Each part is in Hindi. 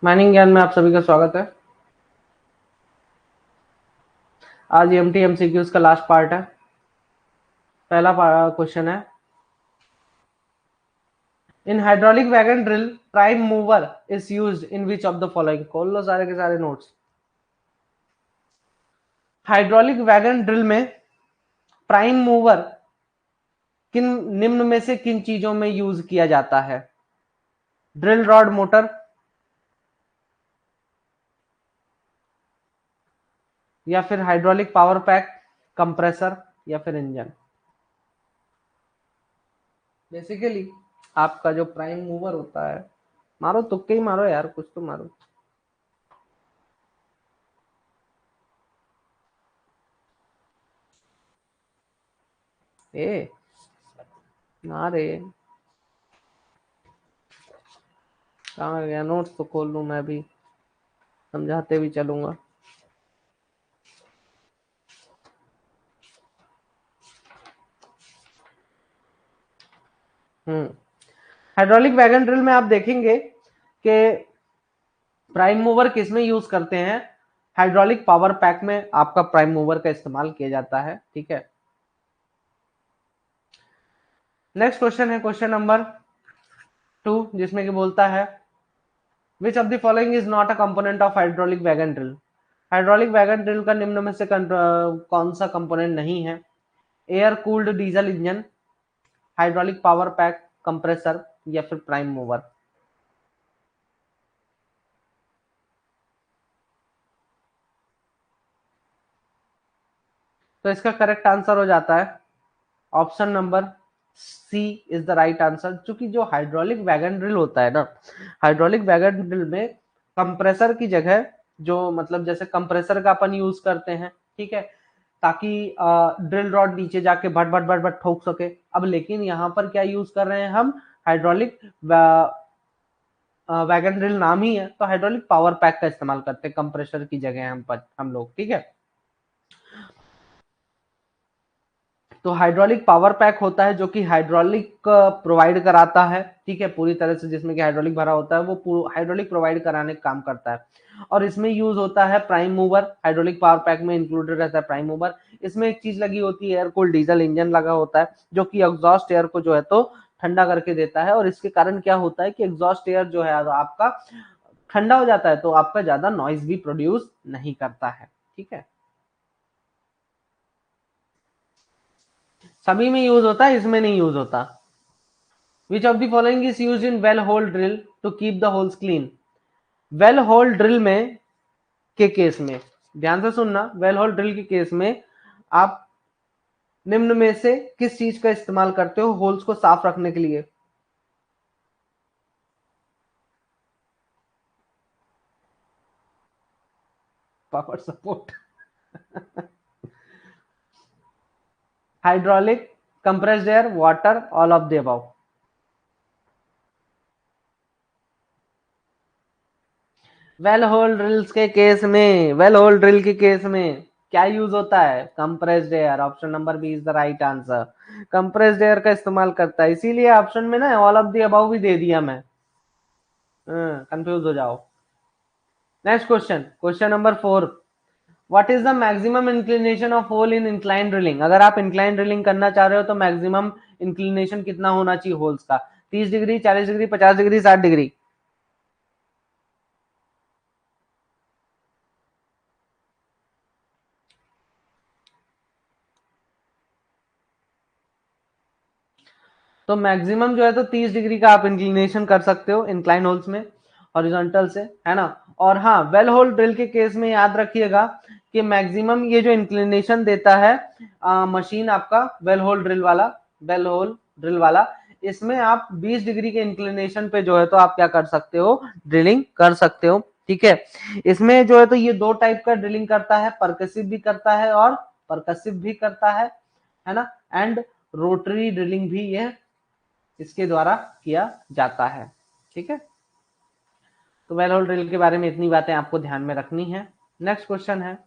माइनिंग ज्ञान में आप सभी का स्वागत है। आज एमटी एमसीक्यूज का लास्ट पार्ट है। पहला क्वेश्चन है, in hydraulic wagon drill prime mover is used in which of the following. खोल लो सारे के सारे नोट्स। हाइड्रोलिक वैगन ड्रिल में प्राइम मूवर किन निम्न में से किन चीजों में यूज किया जाता है? ड्रिल रॉड मोटर, या फिर हाइड्रोलिक पावर पैक, कंप्रेसर, या फिर इंजन। बेसिकली आपका जो प्राइम मूवर होता है, मारो तुक्के ही मारो यार, कुछ तो मारो। ए ना रे, कहाँ गया? नोट्स तो खोल लूं, मैं भी समझाते भी चलूंगा। हाइड्रोलिक वैगन ड्रिल में आप देखेंगे कि प्राइम मूवर किस में यूज करते हैं? हाइड्रोलिक पावर पैक में आपका प्राइम मूवर का इस्तेमाल किया जाता है। ठीक है, नेक्स्ट क्वेश्चन है क्वेश्चन नंबर 2, जिसमें कि बोलता है, which of the following is not a component of hydraulic wagon drill. Hydraulic wagon drill का निम्न में से कौन सा कंपोनेंट नहीं है? Air cooled diesel engine, hydraulic power pack, compressor, या फिर प्राइम मूवर। तो इसका करेक्ट आंसर हो जाता है option number C is the right answer. क्योंकि जो हाइड्रोलिक वैगन ड्रिल होता है ना, हाइड्रोलिक वैगन ड्रिल में कंप्रेसर की जगह, जो मतलब जैसे कंप्रेसर का अपन यूज करते हैं, ठीक है, ताकि ड्रिल रॉड नीचे जाके भट भट भट भट ठोक सके। अब लेकिन यहाँ पर क्या यूज कर रहे हैं हम? हाइड्रोलिक वैगन ड्रिल नाम ही है, तो हाइड्रोलिक पावर पैक का इस्तेमाल करते हैं कंप्रेसर की जगह हम लोग। ठीक है, तो हाइड्रोलिक पावर पैक होता है जो कि हाइड्रोलिक प्रोवाइड कराता है। ठीक है, पूरी तरह से जिसमें कि हाइड्रोलिक भरा होता है, वो हाइड्रोलिक प्रोवाइड कराने का काम करता है। और इसमें यूज होता है prime mover. Hydraulic power pack में इंक्लूडेड रहता है प्राइम मूवर। इसमें एक चीज लगी होती है, एयर कूल्ड डीजल इंजन लगा होता है, जो कि एग्जॉस्ट एयर को जो है तो ठंडा करके देता है। और इसके कारण क्या होता है कि एग्जॉस्ट एयर जो है आपका ठंडा हो जाता है, तो आपका ज्यादा नॉइज भी प्रोड्यूस नहीं करता है। ठीक है, सभी में यूज होता है, इसमें नहीं यूज होता। Which of the following is used in well hole drill to keep the holes clean? Well hole drill में के केस में, ध्यान से सुनना, वेल होल ड्रिल के केस में आप निम्न में से किस चीज का इस्तेमाल करते हो होल्स को साफ रखने के लिए? Power support, hydraulic, compressed air, water, all of the above. Well hole drills के केस में, वेल होल ड्रिल के केस में क्या यूज होता है? Compressed air. Option number B is the right answer. Compressed air का इस्तेमाल करता है, इसीलिए ऑप्शन में ना ऑल ऑफ द अबव भी दे दिया मैं, कंफ्यूज हो जाओ। Next question, question number 4, what is the maximum inclination of hole in incline drilling. अगर आप इंक्लाइन ड्रिलिंग करना चाह रहे हो तो मैक्सिमम इंक्लिनेशन कितना होना चाहिए होल्स का? 30 डिग्री, 40 डिग्री, 50 डिग्री, 60 डिग्री। तो मैक्सिमम जो है तो 30 डिग्री का आप इंक्लिनेशन कर सकते हो इंक्लाइन होल्स में, हॉरिजॉन्टल से, है ना। और हाँ, वेल होल ड्रिल के केस में याद रखिएगा कि मैक्सिमम ये जो इंक्लिनेशन देता है मशीन आपका वेल होल ड्रिल वाला, वेल होल ड्रिल वाला, इसमें आप 20 डिग्री के इंक्लिनेशन पे जो है तो आप क्या कर सकते हो? ड्रिलिंग कर सकते हो। ठीक है, इसमें जो है तो ये दो टाइप का ड्रिलिंग करता है, परकसिव भी करता है और परकसिव भी करता है ना, एंड रोटरी ड्रिलिंग भी ये इसके द्वारा किया जाता है। ठीक है, तो वेल होल ड्रिल के बारे में इतनी बातें आपको ध्यान में रखनी है। नेक्स्ट क्वेश्चन है,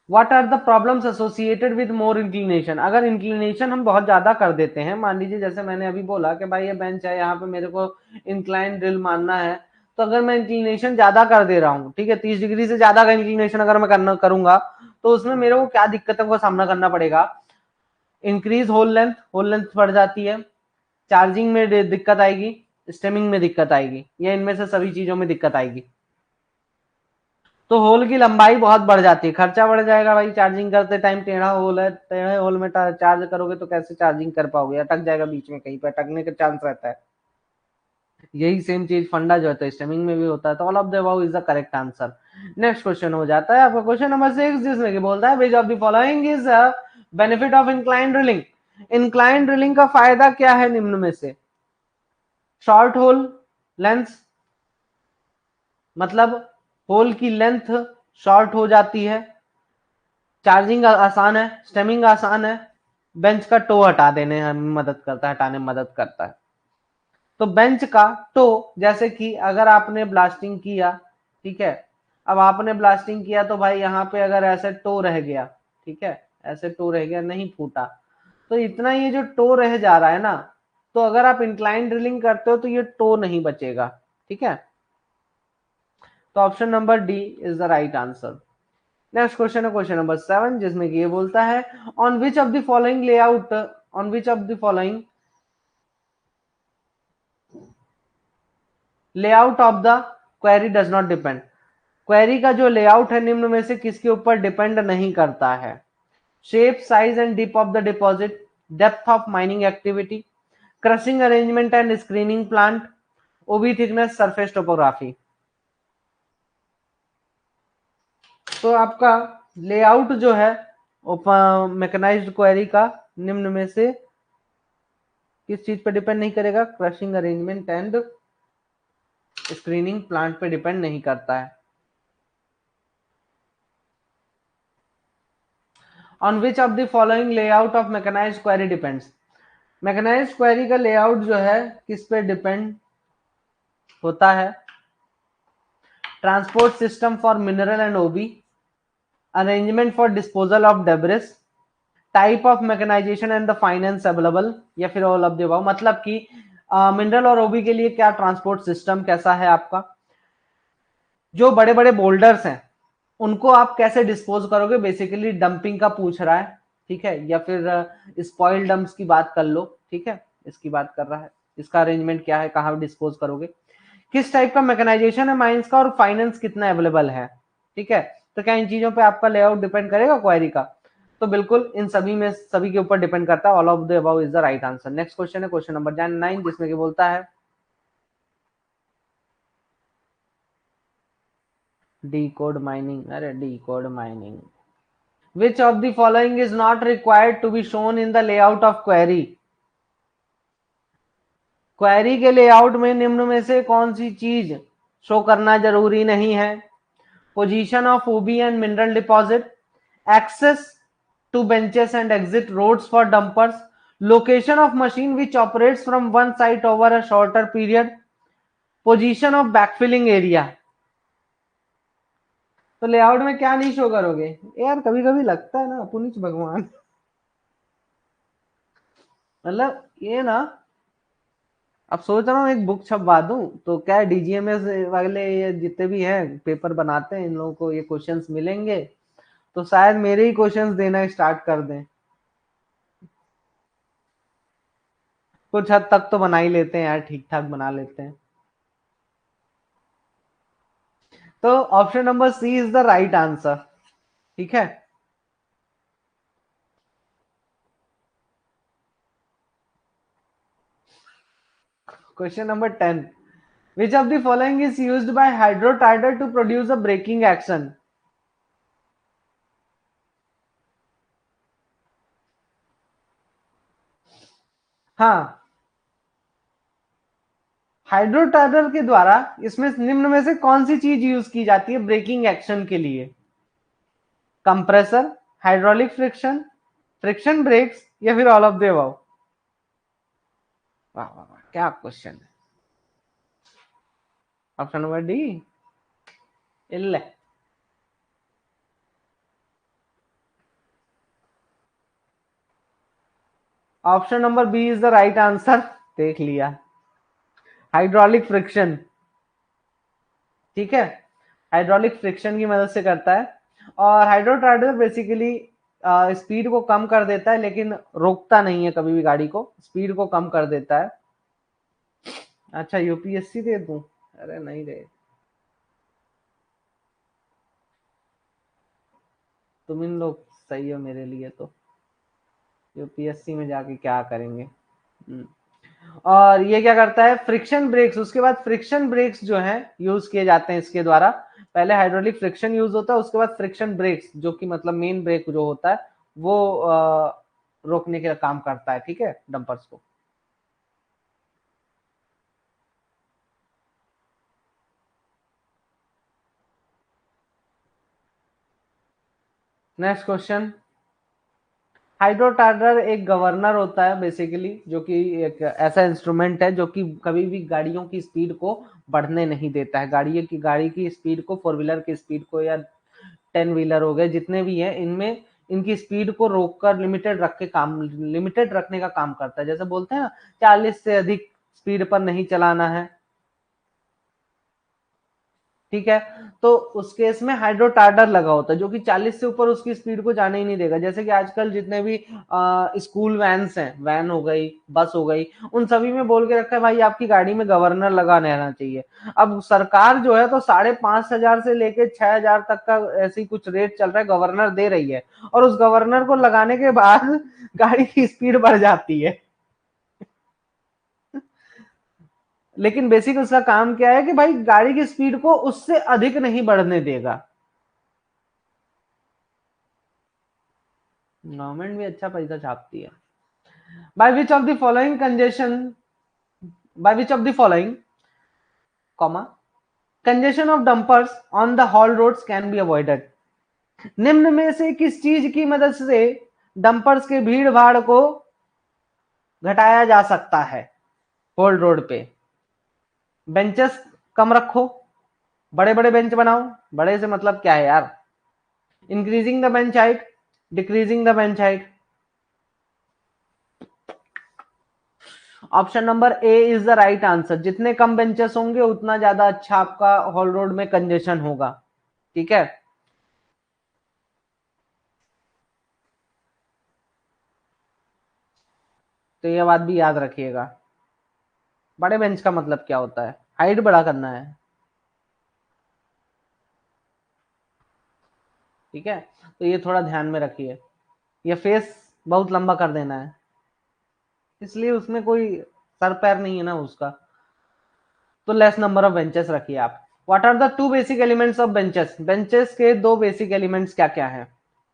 what are the problems associated with more inclination. अगर इंक्लिनेशन हम बहुत ज्यादा कर देते हैं, मान लीजिए जैसे मैंने अभी बोला कि भाई ये बेंच है, यहाँ पे मेरे को इंक्लाइन ड्रिल मारना है, तो अगर मैं इंक्लिनेशन ज्यादा कर दे रहा हूँ, ठीक है, 30 डिग्री से ज्यादा का इंक्लिनेशन अगर मैं करना करूंगा तो उसमें मेरे को क्या दिक्कतों का सामना करना पड़ेगा? इंक्रीज होल लेंथ बढ़ जाती है, चार्जिंग में दिक्कत आएगी, स्टेमिंग में दिक्कत आएगी, या इनमें से सभी चीजों में दिक्कत आएगी। तो होल की लंबाई बहुत बढ़ जाती है, खर्चा बढ़ जाएगा भाई। चार्जिंग करते टाइम टेढ़ा होल है, टेढ़े होल में चार्ज करोगे तो कैसे चार्जिंग कर पाओगे? अटक जाएगा बीच में, कहीं पे अटकने का चांस रहता है। यही सेम चीज फंडा जो है स्टेमिंग में भी होता है। तो all of the above is the correct answer. Next question हो जाता है आपका क्वेश्चन नंबर 6, जिसमें कि बोलता है which of the following is benefit of incline drilling. Incline drilling का फायदा क्या है निम्न में से? शॉर्ट होल लेंथ, मतलब होल की लेंथ शॉर्ट हो जाती है, चार्जिंग आसान है, स्टेमिंग आसान है, बेंच का टो हटा देने में मदद करता है, हटाने में मदद करता है। तो बेंच का टो, जैसे कि अगर आपने ब्लास्टिंग किया, ठीक है, अब आपने ब्लास्टिंग किया तो भाई यहाँ पे अगर ऐसे टो रह गया, ठीक है, ऐसे टो रह गया, नहीं फूटा, तो इतना ये जो टो रह जा रहा है ना, तो अगर आप इंक्लाइन ड्रिलिंग करते हो तो ये टो नहीं बचेगा, ठीक है। तो option number D is the right answer. Next question है क्वेश्चन नंबर 7, जिसमें कि ये बोलता है on which of the following layout, on which of the following layout of the query does not depend. Query का जो लेआउट है निम्न में से किसके ऊपर डिपेंड नहीं करता है? Shape, size and dip of the deposit, depth of mining activity, crushing arrangement and screening plant, OB thickness, surface topography. तो आपका लेआउट जो है मैकेनाइज्ड क्वेरी का निम्न में से किस चीज पर डिपेंड नहीं करेगा? Crushing arrangement and screening plant पे डिपेंड नहीं करता है। On which of the following layout of mechanized quarry depends. Mechanized quarry का लेआउट जो है किस पे डिपेंड होता है? Transport system for mineral and OB, arrangement for disposal of debris, type of mechanization and the finance available, या फिर ऑल ऑफ द अबव। मतलब कि मिनरल और ओबी के लिए क्या ट्रांसपोर्ट सिस्टम कैसा है आपका, जो बड़े बड़े बोल्डर्स हैं उनको आप कैसे डिस्पोज करोगे, बेसिकली डंपिंग का पूछ रहा है, ठीक है, या फिर स्पॉइल डंप्स की बात कर लो, ठीक है, इसकी बात कर रहा है। इसका अरेंजमेंट क्या है, कहाँ डिस्पोज करोगे, किस टाइप का मैकेनाइजेशन है माइंस का, और फाइनेंस कितना अवेलेबल है, ठीक है। तो क्या इन चीजों पे आपका लेआउट डिपेंड करेगा क्वेरी का? तो बिल्कुल इन सभी में, सभी के ऊपर डिपेंड करता है। All of the above is the right answer. Next question है क्वेश्चन नंबर 9, जिसमें कि बोलता है डी कोड माइनिंग, अरे D code mining, which of the following is not required to be shown in the layout of query। Query के लेआउट में निम्न में से कौन सी चीज शो करना जरूरी नहीं है? Position of OB and mineral deposit, access to benches and exit roads for dumpers, location of machine which operates from one site over a shorter period, position of backfilling area. तो लेआउट में क्या नहीं शो करोगे यार? कभी कभी लगता है ना पुनिच भगवान, मतलब ये ना, अब सोच रहा हूँ एक बुक छपवा दूं, तो क्या डीजीएमएस वाले ये जितने भी हैं पेपर बनाते हैं, इन लोगों को ये क्वेश्चंस मिलेंगे तो शायद मेरे ही क्वेश्चंस देना स्टार्ट कर दें। कुछ हद तक तो बना ही लेते हैं यार, ठीक ठाक बना लेते हैं। तो option number C is the right answer, ठीक है। Question number 10, which of the following is used by hydrotider to produce a breaking action. हाँ, हाइड्रोटाइडर के द्वारा इसमें निम्न में से कौन सी चीज यूज की जाती है ब्रेकिंग एक्शन के लिए? Compressor, hydraulic friction, friction brakes, या फिर ऑल ऑफ द अबव। वाह वाह वाह, क्या क्वेश्चन है। ऑप्शन नंबर डी, इल्ले। Option number B is the right answer, देख लिया, हाइड्रोलिक फ्रिक्शन। ठीक है, हाइड्रोलिक फ्रिक्शन की मदद से करता है। और हाइड्रोटार्डर बेसिकली स्पीड को कम कर देता है, लेकिन रोकता नहीं है कभी भी गाड़ी को, स्पीड को कम कर देता है। अच्छा यूपीएससी दे दूं? अरे नहीं रे, तुम इन लोग सही हो मेरे लिए, तो यूपीएससी में जाके क्या करेंगे। और ये क्या करता है, फ्रिक्शन ब्रेक्स, उसके बाद फ्रिक्शन ब्रेक्स जो है यूज किए जाते हैं इसके द्वारा। पहले हाइड्रोलिक फ्रिक्शन यूज होता है, उसके बाद फ्रिक्शन ब्रेक्स, जो कि मतलब मेन ब्रेक जो होता है वो रोकने का काम करता है, ठीक है, डंपर्स को। Next question. हाइड्रोटार्डर एक गवर्नर होता है बेसिकली, जो कि एक ऐसा इंस्ट्रूमेंट है जो कि कभी भी गाड़ियों की स्पीड को बढ़ने नहीं देता है। गाड़ी की स्पीड को, फोर व्हीलर की स्पीड को, या 10 व्हीलर हो गए जितने भी हैं, इनमें इनकी स्पीड को रोककर लिमिटेड रखने का काम करता है। जैसे बोलते हैं ना, 40 से अधिक स्पीड पर नहीं चलाना है, ठीक है। तो उस केस में हाइड्रोटार्डर लगा होता है, जो कि 40 से ऊपर उसकी स्पीड को जाने ही नहीं देगा। जैसे कि आजकल जितने भी स्कूल वैन्स हैं, वैन हो गई, बस हो गई, उन सभी में बोल के रखा है भाई आपकी गाड़ी में गवर्नर लगा रहना चाहिए। अब सरकार जो है तो 5,500 से लेके 6,000 तक का ऐसी कुछ रेट चल रहा है, गवर्नर दे रही है, और उस गवर्नर को लगाने के बाद गाड़ी की स्पीड बढ़ जाती है। लेकिन बेसिक उसका काम क्या है कि भाई गाड़ी की स्पीड को उससे अधिक नहीं बढ़ने देगा। गवर्नमेंट भी अच्छा पैसा छापती है। By which of the following congestion, by which of the following comma congestion of dumpers on the haul roads can be avoided. निम्न में से किस चीज की मदद से डंपर्स के भीड़ भाड़ को घटाया जा सकता है होल रोड पे? बेंचेस कम रखो, बड़े बड़े बेंच बनाओ। बड़े से मतलब क्या है यार? Increasing the bench height, decreasing the bench height. Option number A is the right answer. जितने कम बेंचेस होंगे उतना ज्यादा अच्छा आपका हॉल रोड में कंजेशन होगा, ठीक है। तो ये बात भी याद रखिएगा। बड़े बेंच का मतलब क्या होता है? हाइट बड़ा करना है, ठीक है। तो ये थोड़ा ध्यान में रखिए। ये फेस बहुत लंबा कर देना है, इसलिए उसमें कोई सर पैर नहीं है ना उसका। तो लेस नंबर ऑफ बेंचेस रखिए आप। What are the two basic elements of benches? Benches के दो बेसिक एलिमेंट्स क्या क्या है?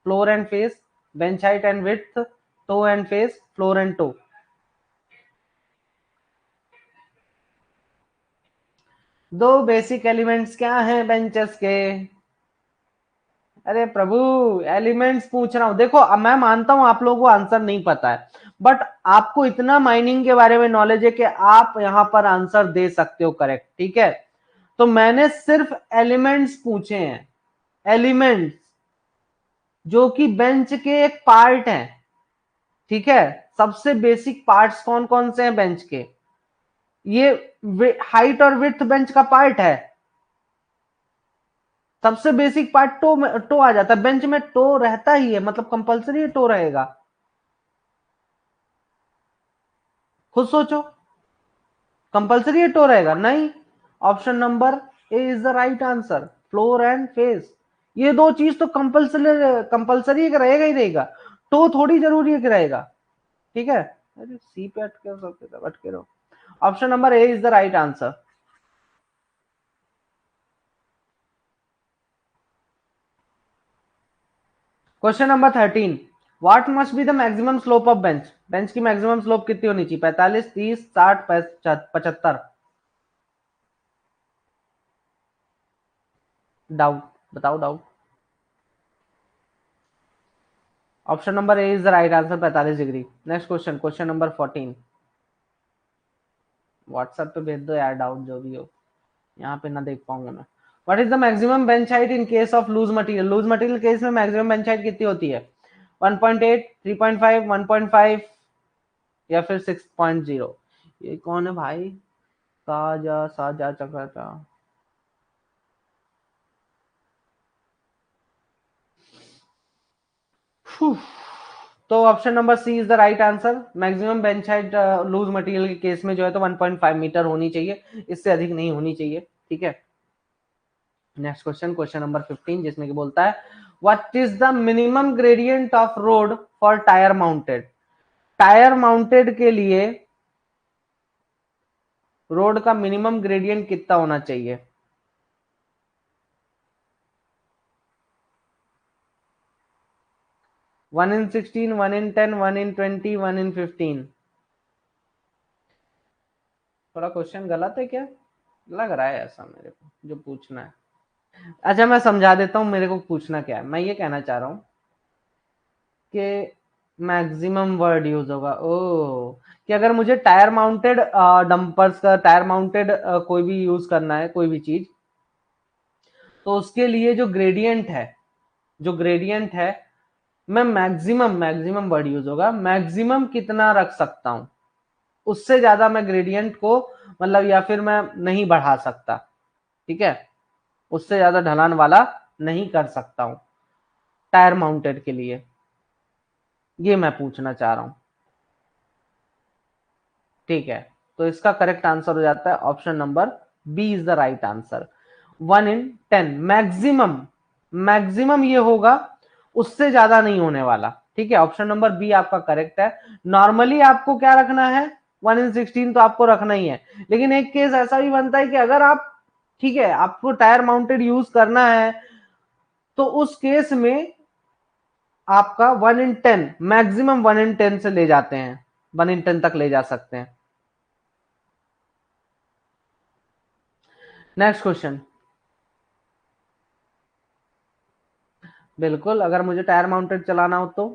Floor and face, bench height and width, toe and face, floor and toe. दो बेसिक एलिमेंट्स क्या हैं बेंचेस के? अरे प्रभु, एलिमेंट्स पूछ रहा हूं। देखो अब मैं मानता हूं आप लोगों को आंसर नहीं पता है, बट आपको इतना माइनिंग के बारे में नॉलेज है कि आप यहां पर आंसर दे सकते हो करेक्ट, ठीक है। तो मैंने सिर्फ एलिमेंट्स पूछे हैं, एलिमेंट्स जो कि बेंच के एक पार्ट हैं, ठीक है। सबसे बेसिक पार्ट्स कौन कौन से हैं बेंच के? ये हाइट और विड्थ बेंच का पार्ट है। सबसे बेसिक पार्ट टो आ जाता है। बेंच में टो रहता ही है, मतलब कंपलसरी टो रहेगा। खुद सोचो, कंपलसरी टो रहेगा? नहीं। Option number A is the right answer, floor and face. ये दो चीज तो कंपलसरी कंपलसरी रहेगा ही रहेगा। टो थोड़ी जरूरी है कि रहेगा, ठीक है। अरे सी पे अटके रहो। Option number A is the right answer. Question number 13। What must be the maximum slope of bench? Bench की मैक्सिमम स्लोप कितनी होनी चाहिए? 45, 30, 60, 75? डाउट, बताओ doubt. Option number A is the right answer, 45 degree. Next question, question number 14। WhatsApp पे भेज दो यार डाउट जो भी हो, यहाँ पे ना देख पाऊंगा मैं। What is the maximum bench height in case of loose material? Loose material case में मैक्सिमम बेंच हाइट कितनी होती है? 1.8, 3.5, 1.5 या फिर 6.0? ये कौन है भाई? साजा साजा चक्रा। तो option number C is the right answer. Maximum bench height loose material के केस में जो है तो 1.5 मीटर होनी चाहिए, इससे अधिक नहीं होनी चाहिए। ठीक है, नेक्स्ट क्वेश्चन, क्वेश्चन नंबर 15, जिसमें कि बोलता है what is the minimum gradient of road for tyre mounted. Tyre mounted के लिए रोड का मिनिमम ग्रेडियंट कितना होना चाहिए? One in 16, 1 in 10, 1 in 20, 1 in 15। थोड़ा क्वेश्चन गलत है क्या? लग रहा है ऐसा मेरे को जो पूछना है। अच्छा मैं समझा देता हूँ मेरे को पूछना क्या है। मैं ये कहना चाह रहा हूँ कि मैक्सिमम वर्ड यूज होगा ओ, कि अगर मुझे टायर माउंटेड डंपर्स का, टायर माउंटेड कोई भी यूज करना है, कोई भी चीज, तो उसके लिए जो ग्रेडियंट है, जो ग्रेडियंट है, मैं मैक्सिमम, मैक्सिमम वर्ड यूज होगा, मैक्सिमम कितना रख सकता हूं, उससे ज्यादा मैं ग्रेडियंट को मतलब या फिर मैं नहीं बढ़ा सकता। ठीक है, उससे ज्यादा ढलान वाला नहीं कर सकता हूं टायर माउंटेड के लिए, ये मैं पूछना चाह रहा हूं। ठीक है, तो इसका करेक्ट आंसर हो जाता है option number B is the right answer. 1 in 10 maximum, maximum ये होगा, उससे ज्यादा नहीं होने वाला। ठीक है, ऑप्शन नंबर बी आपका करेक्ट है। नॉर्मली आपको क्या रखना है, 1 in 16 तो आपको रखना ही है, लेकिन एक केस ऐसा भी बनता है कि अगर आप, ठीक है, आपको टायर माउंटेड यूज करना है, तो उस केस में आपका 1 in 10, मैक्सिमम 1 in 10 से ले जाते हैं, 1 in 10 तक ले जा सकते हैं। नेक्स्ट क्वेश्चन, बिल्कुल, अगर मुझे टायर माउंटेड चलाना हो तो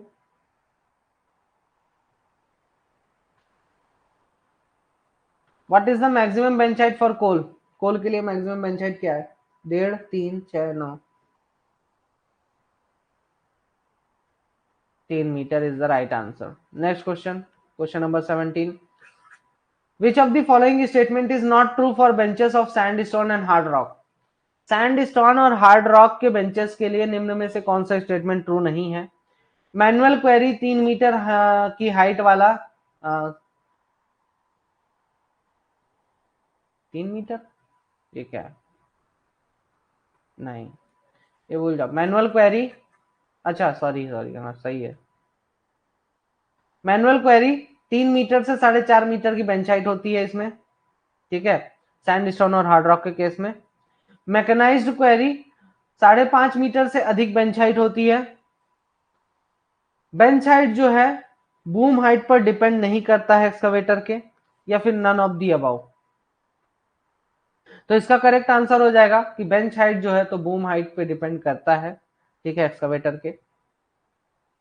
what is the maximum bench height for coal. Coal के लिए मैक्सिमम बेंच हाइट क्या है? 1.5, 3, 6, 9। 3 meter is the right answer. Next question, question number 17, which of the following statement is not true for benches of sandstone and hard rock. Sandstone और हार्ड रॉक के बेंचेस के लिए निम्न में से कौन सा स्टेटमेंट ट्रू नहीं है? मैनुअल क्वेरी 3 मीटर की हाइट वाला, 3 मीटर, ये क्या है? नहीं, ये भूल जाओ, मैनुअल क्वेरी, अच्छा सॉरी सॉरी, हाँ सही है। मैनुअल क्वेरी 3 मीटर से 4.5 मीटर की बेंच हाइट होती है इसमें। ठीक है, सैंडस्टोन और हार्ड रॉक के केस में। मैकेनाइज्ड क्वेरी 5.5 मीटर से अधिक बेंच हाइट होती है। बेंच हाइट जो है बूम हाइट पर डिपेंड नहीं करता है एक्सकवेटर के, या फिर नन ऑफ दी अबाउ। तो इसका करेक्ट आंसर हो जाएगा कि बेंच हाइट जो है तो बूम हाइट पे डिपेंड करता है, ठीक है, एक्सकवेटर के।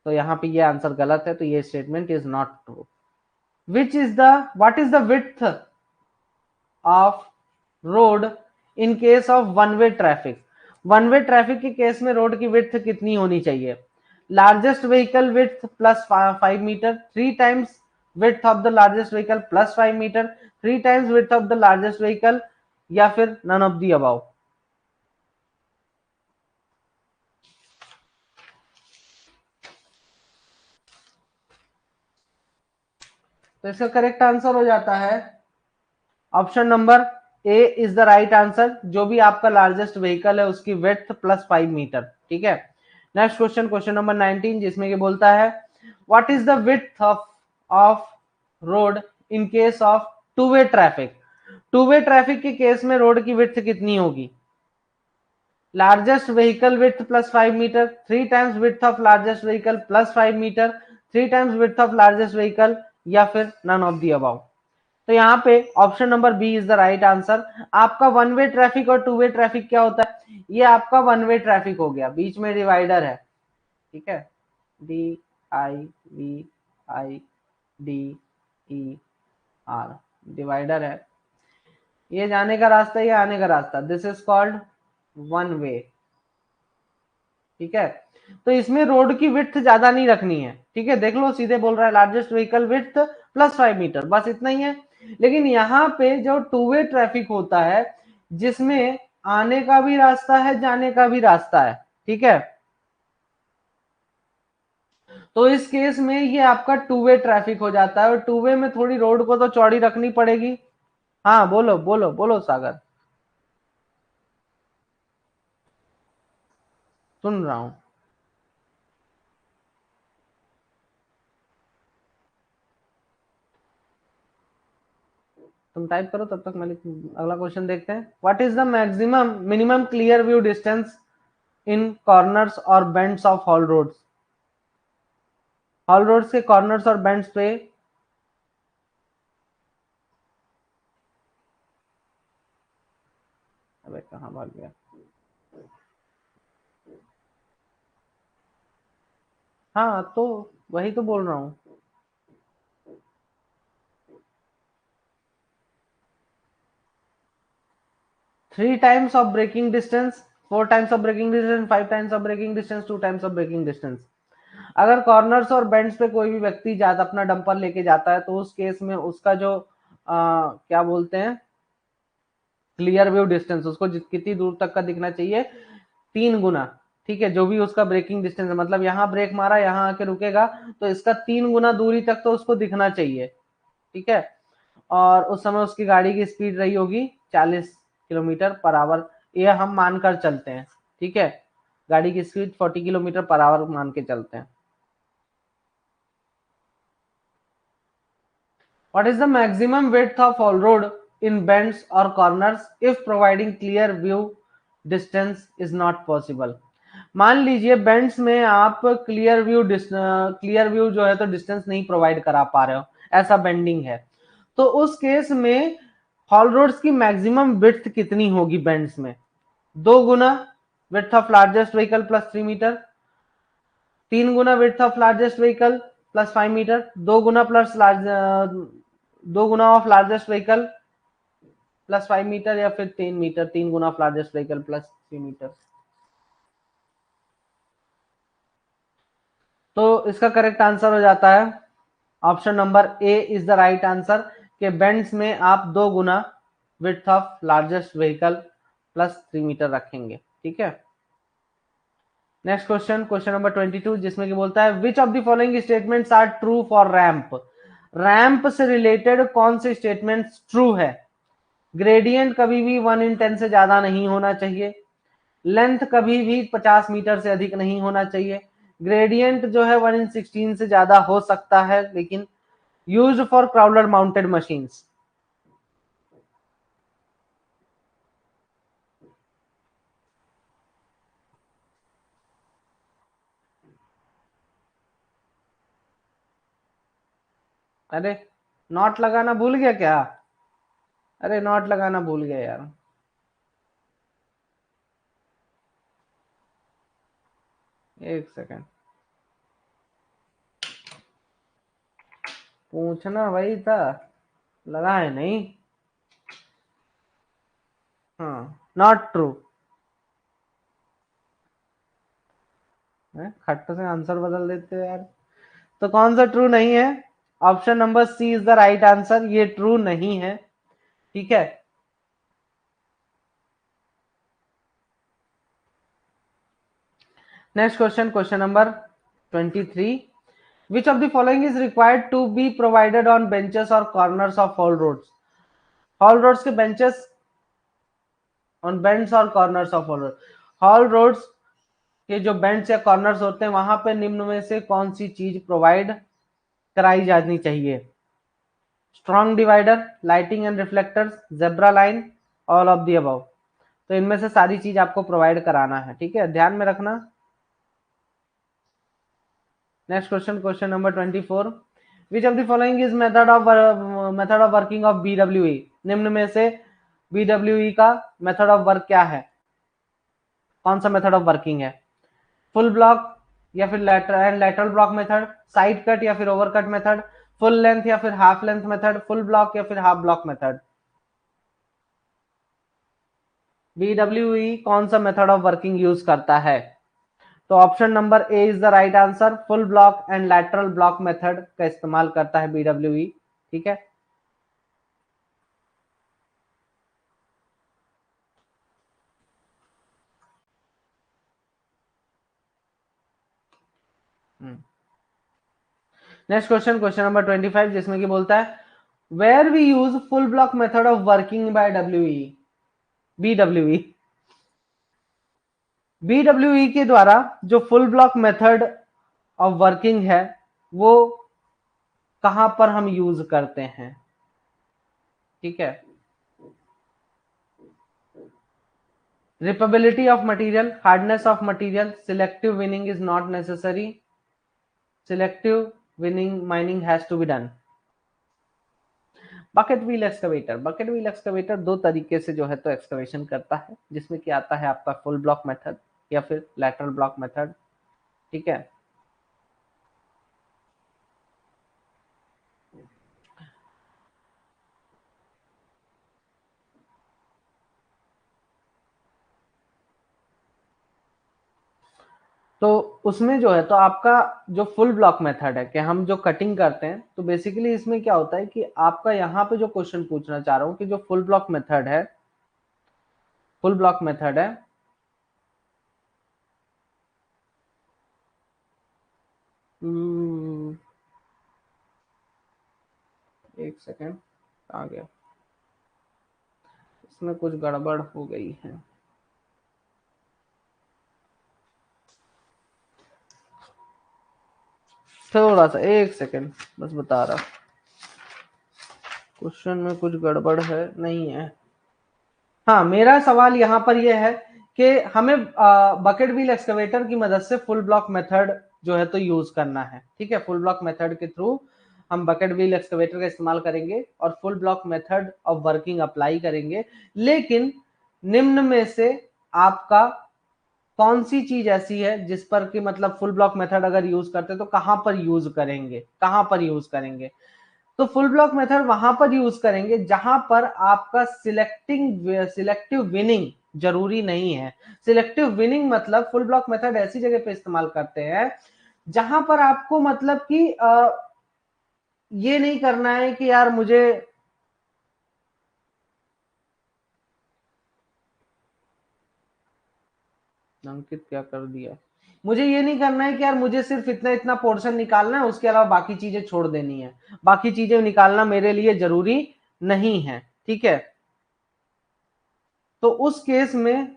तो यहाँ पे ये आंसर गलत है, तो ये statement is not true. Which is the, what is the width of road in case of one way traffic. One way traffic के केस में रोड की विड्थ कितनी होनी चाहिए? Largest vehicle width plus 5 meter, 3 times width of the largest vehicle plus 5 meter, 3 times width of the largest vehicle, या फिर नन ऑफ दी अबाउ। तो इसका करेक्ट आंसर हो जाता है option number A is the right answer. जो भी आपका लार्जेस्ट व्हीकल है उसकी विड्थ प्लस 5 मीटर। ठीक है, नेक्स्ट क्वेश्चन, क्वेश्चन नंबर 19, जिसमें कि बोलता है what is the width of road in case of two way traffic. Two way traffic के केस में रोड की विड्थ कितनी होगी? Largest vehicle width plus 5 meter, 3 times width of largest vehicle plus 5 meter, 3 times width of largest vehicle, या फिर नन ऑफ दी अबाउ। तो यहाँ पे option number B is the right answer. आपका वन वे ट्रैफिक और टू वे ट्रैफिक क्या होता है? ये आपका वन वे ट्रैफिक हो गया, बीच में डिवाइडर है। ठीक है, DIVIDER, डिवाइडर है। ये जाने का रास्ता, ये आने का रास्ता, this is called one way. ठीक है, तो इसमें रोड की विड्थ ज्यादा नहीं रखनी है। ठीक है, देख लो, सीधे बोल रहा है largest vehicle width plus 5 meter, बस इतना ही है। लेकिन यहाँ पे जो टू वे ट्रैफिक होता है, जिसमें आने का भी रास्ता है, जाने का भी रास्ता है, ठीक है, तो इस केस में ये आपका टू वे ट्रैफिक हो जाता है, और टू वे में थोड़ी रोड को तो चौड़ी रखनी पड़ेगी। हाँ बोलो बोलो बोलो सागर, सुन रहा हूं। तुम टाइप करो तब तक मैं अगला क्वेश्चन देखते हैं। What is the maximum minimum clear view distance in corners और bends of haul roads? Haul roads के कॉर्नर्स और बेंड्स पे अबे कहाँ भाग गया? हाँ तो वही तो बोल रहा हूँ। 3 times of braking distance, 4 times of braking distance, 5 times of braking distance, 2 times of braking distance। अगर कॉर्नर्स और बेंड्स पे कोई भी व्यक्ति ज्यादा अपना डंपर लेके जाता है, तो उस केस में उसका जो क्या बोलते हैं, क्लियर व्यू डिस्टेंस, उसको कितनी दूर तक का दिखना चाहिए? 3 गुना। ठीक है, जो भी उसका ब्रेकिंग डिस्टेंस है, मतलब यहाँ ब्रेक मारा, यहाँ आके रुकेगा, तो इसका 3 गुना दूरी तक तो उसको दिखना चाहिए। ठीक है, और उस समय उसकी गाड़ी की स्पीड रही होगी 40 किलोमीटर पर आवर, ये हम मानकर चलते हैं। ठीक है, गाड़ी की स्पीड 40 किलोमीटर पर आवर मान के चलते हैं। What is the maximum width of all road in bends or corners if providing clear view distance is not possible? मान लीजिए बेंड्स में आप क्लियर व्यू जो है तो डिस्टेंस नहीं प्रोवाइड करा पा रहे हो, ऐसा बेंडिंग है, तो उस केस में हॉल रोड्स की मैक्सिमम विड्थ कितनी होगी बेंड्स में? 2 गुना width of largest vehicle plus 3 metre, 3 गुना width of largest vehicle plus 5 metre, 2 गुना प्लस 2 गुना of largest vehicle plus 5 metre, या फिर 3 मीटर, 3 गुना of largest vehicle plus 3 metre. तो इसका करेक्ट आंसर हो जाता है option number A is the right answer, के बेंड्स में आप 2 गुना width of largest vehicle plus 3 metre रखेंगे। ठीक है, नेक्स्ट क्वेश्चन, क्वेश्चन नंबर 22, जिसमें कि बोलता है which of the following statements are true for ramp? Ramp से रिलेटेड कौन से स्टेटमेंट्स ट्रू है? ग्रेडियंट कभी भी 1/10 से ज्यादा नहीं होना चाहिए, लेंथ कभी भी 50 मीटर से अधिक नहीं होना चाहिए, ग्रेडियंट जो है 1/16 से ज्यादा हो सकता है लेकिन used for crawler mounted machines. अरे नॉट लगाना भूल गया क्या? अरे नॉट लगाना भूल गया यार। एक सेकंड, पूछना वही था, लगा है नहीं। हाँ, नॉट ट्रू। खट्ट से आंसर बदल देते हो यार। तो कौन सा ट्रू नहीं है? Option number C is the right answer, ये ट्रू नहीं है। ठीक है, next question, question number 23, which of the following is required to be provided on benches or corners of all roads? Haul roads के बेंचेस ऑन बेंड्स और corners of haul road, haul roads के जो बेंड्स या कॉर्नर्स होते हैं वहां पे निम्न में से कौन सी चीज प्रोवाइड कराई जानी चाहिए? Strong divider, lighting and reflectors, zebra line, all of the above. तो इनमें से सारी चीज आपको प्रोवाइड कराना है। ठीक है, ध्यान में रखना। Next question, question number 24, which of the following is method of working of BWE? निम्न में से बीडब्ल्यूई का मेथड ऑफ वर्क क्या है? कौन सा मेथड ऑफ वर्किंग है? फुल ब्लॉक या फिर lateral block method, side cut या फिर over cut method, full length या फिर half length method, full block या फिर हाफ ब्लॉक मेथड? बीडब्ल्यूई कौन सा मेथड ऑफ वर्किंग यूज करता है? तो option number A is the right answer, full block and lateral block method का इस्तेमाल करता है बीडब्ल्यूई। ठीक है, नेक्स्ट क्वेश्चन, क्वेश्चन नंबर 25, जिसमें कि बोलता है where we use full block method of working by BWE. BWE के द्वारा जो full block method of working है वो कहां पर हम यूज करते हैं, ठीक है। Rippability of material, hardness of material, selective winning is not necessary, selective winning mining has to be done. Bucket wheel excavator, bucket wheel excavator दो तरीके से जो है तो एक्सकवेशन करता है, जिसमें कि आता है आपका फुल ब्लॉक मेथड या फिर लैटरल ब्लॉक मेथड, ठीक है। तो उसमें जो है तो आपका जो फुल ब्लॉक मेथड है कि हम जो कटिंग करते हैं, तो बेसिकली इसमें क्या होता है कि आपका यहाँ पे जो क्वेश्चन पूछना चाह रहा हूँ कि जो फुल ब्लॉक मेथड है, फुल ब्लॉक मेथड है एक सेकेंड, आ गया, इसमें कुछ गड़बड़ हो गई है। थोड़ा सा एक सेकेंड बस बता रहा, क्वेश्चन में कुछ गड़बड़ है नहीं है। हाँ, मेरा सवाल यहाँ पर यह है कि हमें बकेट व्हील एक्सकवेटर की मदद से फुल ब्लॉक मेथड जो है तो यूज करना है, ठीक है। फुल ब्लॉक मेथड के थ्रू हम बकेट व्हील एक्सकवेटर का इस्तेमाल करेंगे और full block method of working apply करेंगे। लेकिन निम्न में से आपका कौन सी चीज ऐसी है जिस पर कि मतलब फुल ब्लॉक मेथड अगर यूज करते तो कहां पर यूज करेंगे, कहां पर यूज करेंगे? तो फुल ब्लॉक मेथड वहां पर यूज करेंगे जहां पर आपका सिलेक्टिव विनिंग जरूरी नहीं है। सिलेक्टिव विनिंग मतलब फुल ब्लॉक मेथड ऐसी जगह पे इस्तेमाल करते हैं जहां पर आपको मतलब कि ये नहीं करना है कि यार मुझे अंकित क्या कर दिया, मुझे ये नहीं करना है कि यार मुझे सिर्फ इतना इतना पोर्शन निकालना है, उसके अलावा बाकी चीजें छोड़ देनी है, बाकी चीजें निकालना मेरे लिए जरूरी नहीं है, ठीक है। तो उस केस में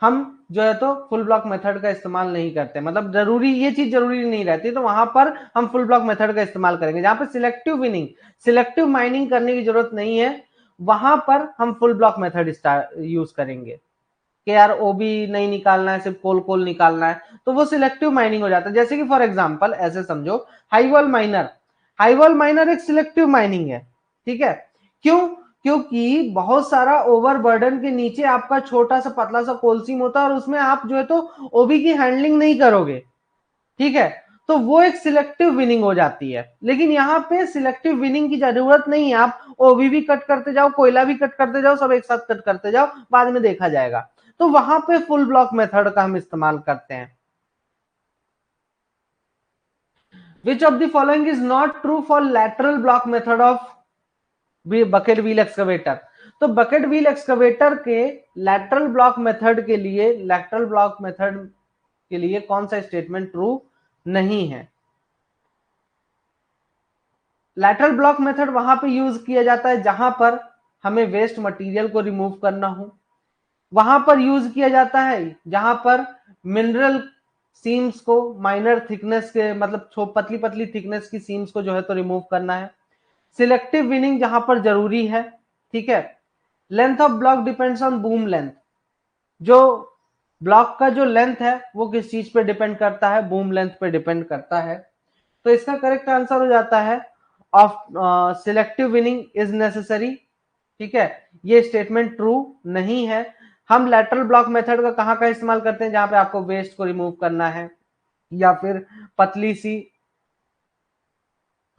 हम जो है तो फुल ब्लॉक मेथड का इस्तेमाल नहीं करते, मतलब जरूरी ये चीज जरूरी नहीं रहती, तो वहां पर हम फुल ब्लॉक मेथड का इस्तेमाल करेंगे। जहां पर सिलेक्टिव विनिंग, सिलेक्टिव माइनिंग करने की जरूरत नहीं है, वहां पर हम फुल ब्लॉक मेथड यूज करेंगे कि यार ओबी नहीं निकालना है, सिर्फ कोल कोल निकालना है, तो वो सिलेक्टिव माइनिंग हो जाता है। जैसे कि फॉर एग्जांपल ऐसे समझो, हाईवॉल माइनर, हाईवॉल माइनर एक सिलेक्टिव माइनिंग है, ठीक है। क्यों? क्योंकि बहुत सारा ओवरबर्डन के नीचे आपका छोटा सा पतला सा कोल सीम होता है और उसमें आप जो है तो ओबी की हैंडलिंग नहीं करोगे, ठीक है। तो वो एक सिलेक्टिव विनिंग हो जाती है। लेकिन यहाँ पे सिलेक्टिव विनिंग की जरूरत नहीं है, आप ओबी भी कट करते जाओ, कोयला भी कट करते जाओ, सब एक साथ कट करते जाओ, बाद में देखा जाएगा। तो वहां पे फुल ब्लॉक मेथड का हम इस्तेमाल करते हैं। विच of the following is not true for lateral block method of bucket wheel excavator? तो बकेट व्हील एक्सकवेटर के लैटरल ब्लॉक मेथड के लिए, लैटरल ब्लॉक मेथड के लिए कौन सा स्टेटमेंट ट्रू नहीं है? लैटरल ब्लॉक मेथड वहां पे यूज किया जाता है जहां पर हमें वेस्ट मटेरियल को रिमूव करना हो, वहां पर यूज किया जाता है जहां पर मिनरल सीम्स को माइनर थिकनेस के मतलब पतली पतली थिकनेस की सीम्स को जो है तो रिमूव करना है। सिलेक्टिव विनिंग जहां पर जरूरी है, ठीक है। Length of block depends on boom length, जो ब्लॉक का जो लेंथ है वो किस चीज पे डिपेंड करता है? बूम लेंथ पे डिपेंड करता है। तो इसका करेक्ट आंसर हो जाता है of selective winning is necessary, ठीक है। ये स्टेटमेंट ट्रू नहीं है। हम लैटरल ब्लॉक मेथड का कहां का इस्तेमाल करते हैं? जहां पे आपको वेस्ट को रिमूव करना है या फिर पतली सी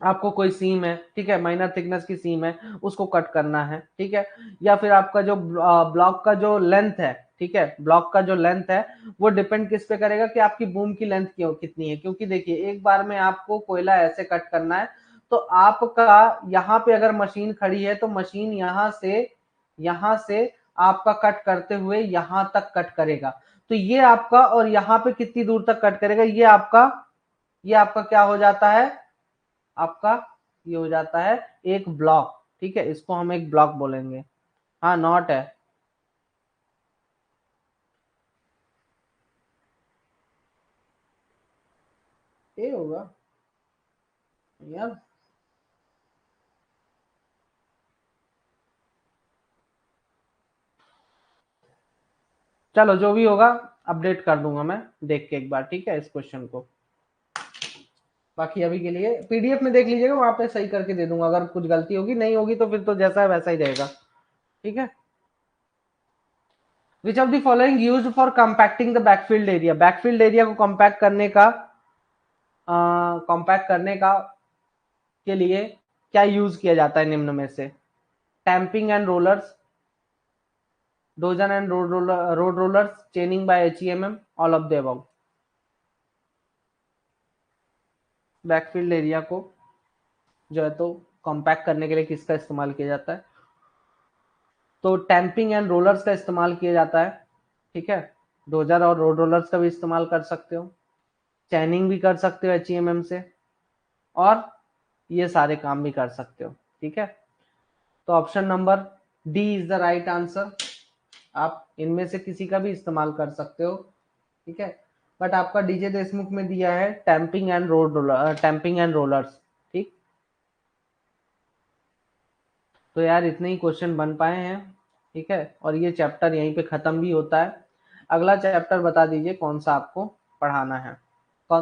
आपको कोई सीम है, ठीक है, माइनर थिकनेस की सीम है, उसको कट करना है, ठीक है। या फिर आपका जो ब्लॉक का जो लेंथ है, ठीक है, ब्लॉक का जो लेंथ है वो डिपेंड किस पे करेगा कि आपकी बूम की लेंथ कितनी है। क्योंकि देखिए एक बार में आपको कोयला ऐसे कट करना है, तो आपका यहाँ पे अगर मशीन खड़ी है तो मशीन यहाँ से आपका कट करते हुए यहाँ तक कट करेगा। तो ये आपका, और यहाँ पे कितनी दूर तक कट करेगा, ये आपका ये आपका क्या हो जाता है, आपका ये हो जाता है एक ब्लॉक, ठीक है, इसको हम एक ब्लॉक बोलेंगे। हाँ नॉट है, ये होगा यार। चलो जो भी होगा अपडेट कर दूंगा मैं देख के एक बार, ठीक है, इस क्वेश्चन को। बाकी अभी के लिए पीडीएफ में देख लीजिएगा, वहां पे सही करके दे दूंगा, अगर कुछ गलती होगी नहीं होगी तो फिर तो जैसा है वैसा ही रहेगा, ठीक है। Which of the following used for compacting the backfilled area, backfilled area को कंपैक्ट करने का, कंपैक्ट करने का के लिए क्या यूज किया जाता है निम्न में से? Tamping and rollers, dozen and road rollers, chaining by HEMM, all of the above. Backfilled area को जो है तो कॉम्पैक्ट करने के लिए किसका इस्तेमाल किया जाता है? तो टैंपिंग एंड रोलर्स का इस्तेमाल किया जाता है, ठीक है। डोजर और रोड रोलर्स का भी इस्तेमाल कर सकते हो, चैनिंग भी कर सकते हो एचईएमएम से, और ये सारे काम भी कर सकते हो, ठीक है। तो option number D is the right answer. आप इनमें से किसी का भी इस्तेमाल कर सकते हो, ठीक है। बट आपका डीजे देशमुख में दिया है tamping and tamping and rollers, ठीक। तो यार इतने ही क्वेश्चन बन पाए हैं, ठीक है, और ये चैप्टर यहीं पे खत्म भी होता है। अगला चैप्टर बता दीजिए कौन सा आपको पढ़ाना है।